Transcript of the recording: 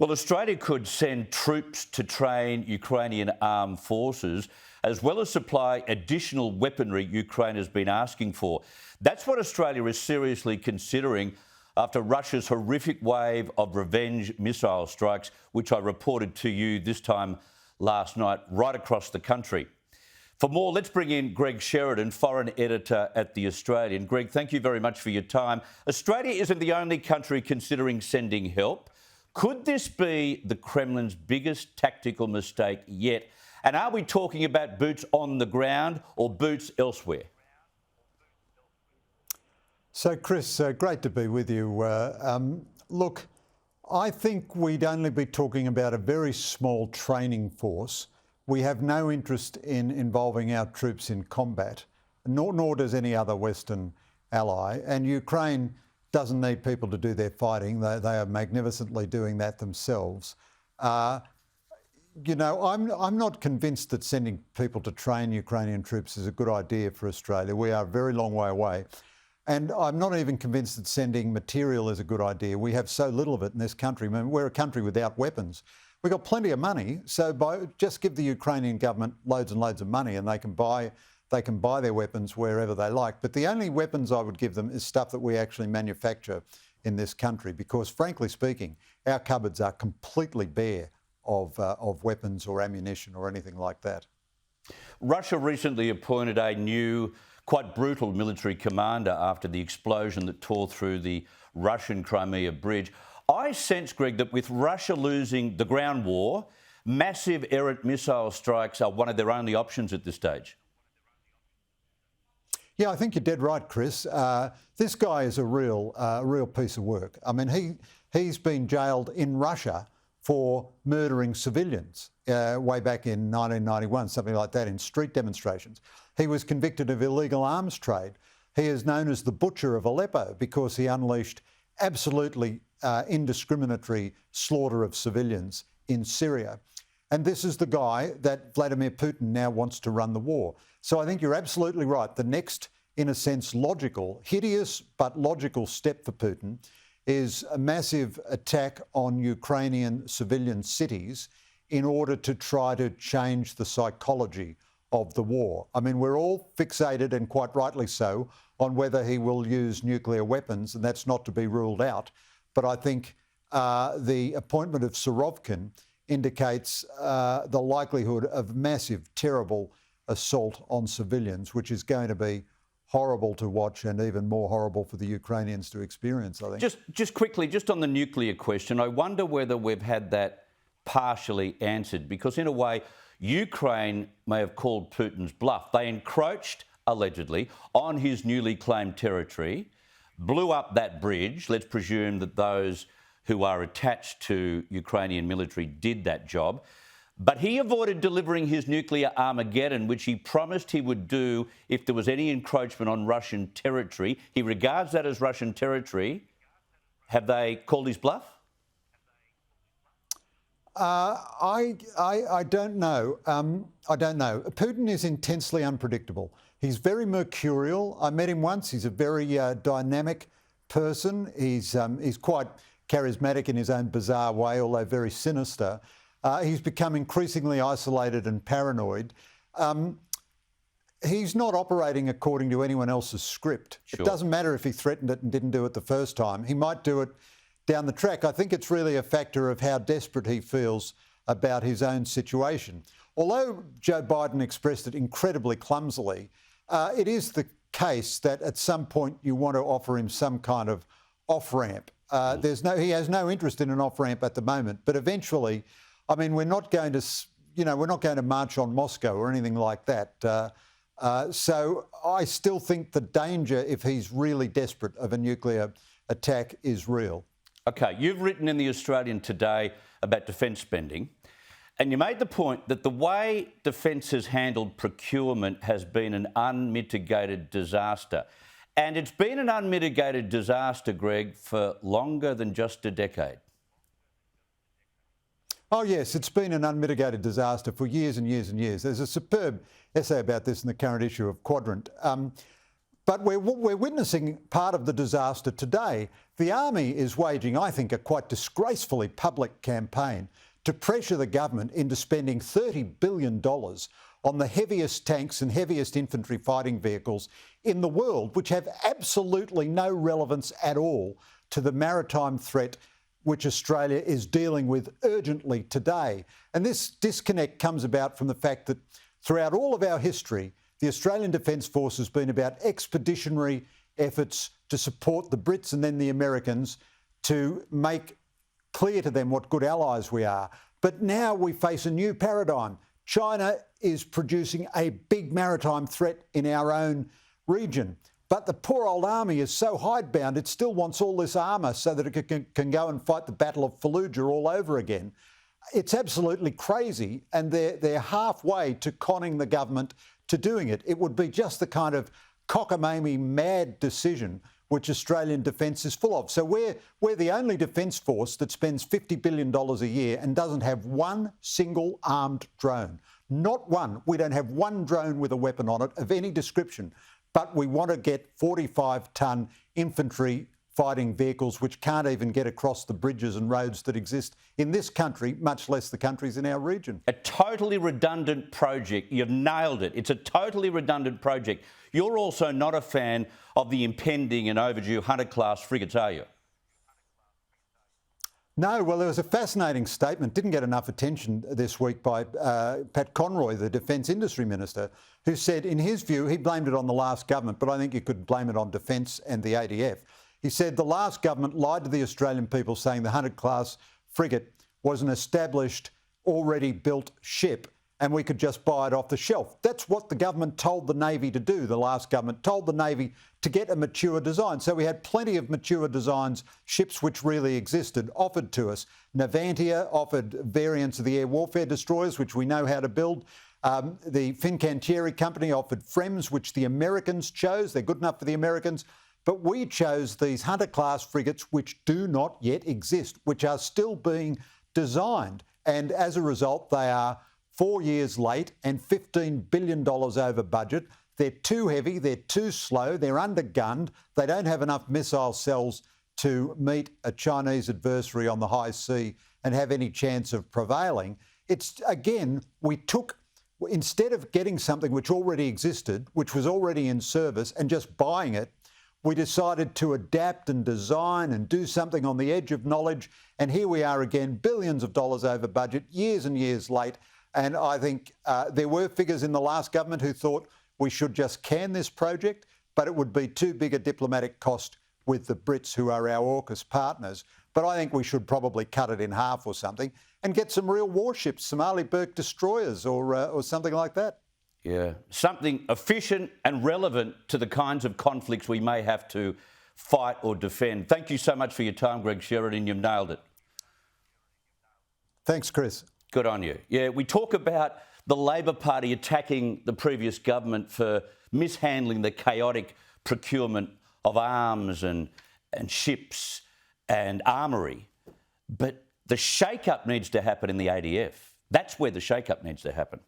Well, Australia could send troops to train Ukrainian armed forces, as well as supply additional weaponry Ukraine has been asking for. That's what Australia is seriously considering after Russia's horrific wave of revenge missile strikes, which I reported to you this time last night, right across the country. For more, let's bring in Greg Sheridan, foreign editor at The Australian. Greg, thank you very much for your time. Australia isn't the only country considering sending help. Could this be the Kremlin's biggest tactical mistake yet? And are we talking about boots on the ground or boots elsewhere? So, Chris, great to be with you. Look, I think we'd only be talking about a very small training force. We have no interest in involving our troops in combat, nor does any other Western ally. And Ukraine doesn't need people to do their fighting. They are magnificently doing that themselves. You know, I'm not convinced that sending people to train Ukrainian troops is a good idea for Australia. We are a very long way away. And I'm not even convinced that sending material is a good idea. We have so little of it in this country. I mean, we're a country without weapons. We've got plenty of money, so just give the Ukrainian government loads and loads of money and they can buy their weapons wherever they like. But the only weapons I would give them is stuff that we actually manufacture in this country, because frankly speaking, our cupboards are completely bare of weapons or ammunition or anything like that. Russia recently appointed a new, quite brutal military commander after the explosion that tore through the Russian Crimea bridge. I sense, Greg, that with Russia losing the ground war, massive errant missile strikes are one of their only options at this stage. Yeah, I think you're dead right, Chris. This guy is a real piece of work. I mean, he's been jailed in Russia for murdering civilians way back in 1991, something like that, in street demonstrations. He was convicted of illegal arms trade. He is known as the Butcher of Aleppo because he unleashed absolutely indiscriminatory slaughter of civilians in Syria. And this is the guy that Vladimir Putin now wants to run the war. So I think you're absolutely right. The next, in a sense, logical, hideous but logical step for Putin is a massive attack on Ukrainian civilian cities in order to try to change the psychology of the war. I mean, we're all fixated, and quite rightly so, on whether he will use nuclear weapons, and that's not to be ruled out. But I think the appointment of Surovikin indicates the likelihood of massive, terrible assault on civilians, which is going to be horrible to watch and even more horrible for the Ukrainians to experience, I think. Just quickly, just on the nuclear question, I wonder whether we've had that partially answered, because in a way, Ukraine may have called Putin's bluff. They encroached, allegedly, on his newly claimed territory, blew up that bridge. Let's presume that those who are attached to Ukrainian military did that job. But he avoided delivering his nuclear Armageddon, which he promised he would do if there was any encroachment on Russian territory. He regards that as Russian territory. Have they called his bluff? I don't know. I don't know. Putin is intensely unpredictable. He's very mercurial. I met him once. He's a very dynamic person. He's quite charismatic in his own bizarre way, although very sinister. He's become increasingly isolated and paranoid. He's not operating according to anyone else's script. Sure. It doesn't matter if he threatened it and didn't do it the first time. He might do it down the track. I think it's really a factor of how desperate he feels about his own situation. Although Joe Biden expressed it incredibly clumsily, it is the case that at some point you want to offer him some kind of off-ramp. He has no interest in an off-ramp at the moment, but eventually, I mean, we're not going to march on Moscow or anything like that. So I still think the danger, if he's really desperate, of a nuclear attack is real. OK, you've written in The Australian today about defence spending, and you made the point that the way defence has handled procurement has been an unmitigated disaster. And it's been an unmitigated disaster, Greg, for longer than just a decade. Oh, yes, it's been an unmitigated disaster for years and years and years. There's a superb essay about this in the current issue of Quadrant. But we're witnessing part of the disaster today. The army is waging, I think, a quite disgracefully public campaign to pressure the government into spending $30 billion on the heaviest tanks and heaviest infantry fighting vehicles in the world, which have absolutely no relevance at all to the maritime threat which Australia is dealing with urgently today. And this disconnect comes about from the fact that throughout all of our history, the Australian Defence Force has been about expeditionary efforts to support the Brits and then the Americans to make clear to them what good allies we are. But now we face a new paradigm. China is producing a big maritime threat in our own region. But the poor old army is so hidebound, it still wants all this armour so that it can go and fight the Battle of Fallujah all over again. It's absolutely crazy, and they're halfway to conning the government to doing it. It would be just the kind of cockamamie mad decision which Australian defence is full of. So we're the only defence force that spends $50 billion a year and doesn't have one single armed drone. Not one. We don't have one drone with a weapon on it of any description. But we want to get 45-tonne infantry fighting vehicles which can't even get across the bridges and roads that exist in this country, much less the countries in our region. A totally redundant project. You've nailed it. It's a totally redundant project. You're also not a fan of the impending and overdue Hunter-class frigates, are you? No, well, there was a fascinating statement, didn't get enough attention this week, by Pat Conroy, the Defence Industry Minister, who said, in his view, he blamed it on the last government, but I think you could blame it on Defence and the ADF. He said the last government lied to the Australian people, saying the Hunter-class frigate was an established, already built ship and we could just buy it off the shelf. That's what the government told the Navy to do. The last government told the Navy to get a mature design. So we had plenty of mature designs, ships which really existed, offered to us. Navantia offered variants of the air warfare destroyers, which we know how to build. The Fincantieri company offered FREMS, which the Americans chose. They're good enough for the Americans. But we chose these Hunter-class frigates, which do not yet exist, which are still being designed. And as a result, they are 4 years late and $15 billion over budget. They're too heavy, they're too slow, they're undergunned, they don't have enough missile cells to meet a Chinese adversary on the high sea and have any chance of prevailing. It's, again, instead of getting something which already existed, which was already in service, and just buying it, we decided to adapt and design and do something on the edge of knowledge. And here we are again, billions of dollars over budget, years and years late. And I think there were figures in the last government who thought we should just can this project, but it would be too big a diplomatic cost with the Brits, who are our AUKUS partners. But I think we should probably cut it in half or something and get some real warships, Somali Burke destroyers or something like that. Yeah, something efficient and relevant to the kinds of conflicts we may have to fight or defend. Thank you so much for your time, Greg Sheridan. You've nailed it. Thanks, Chris. Good on you. Yeah, we talk about the Labor Party attacking the previous government for mishandling the chaotic procurement of arms and ships and armoury. But the shake-up needs to happen in the ADF. That's where the shake-up needs to happen.